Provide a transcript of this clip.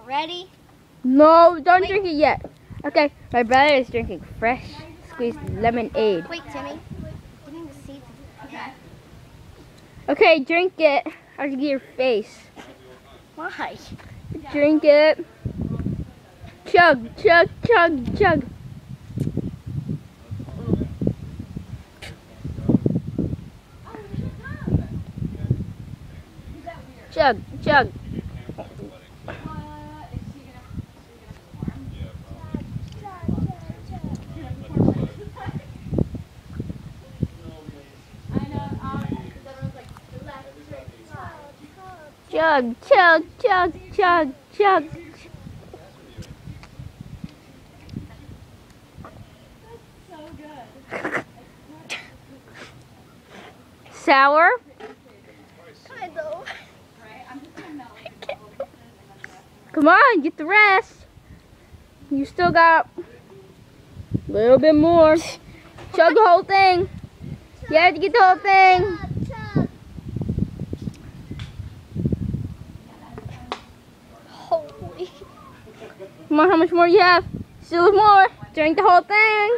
Ready? No, don't drink it yet. Okay, my brother is drinking fresh squeezed lemonade. Wait, Timmy. Getting the seeds. Okay. Okay, drink it. I have to get your face. Why? Drink it. Chug, chug, chug, chug. Chug, chug. Chug, chug, chug, chug, chug. Sour? Kind of. Come on, get the rest. You still got a little bit more. Chug the whole thing. You have to get the whole thing. Holy. Come on, how much more do you have? Still more. Drink the whole thing.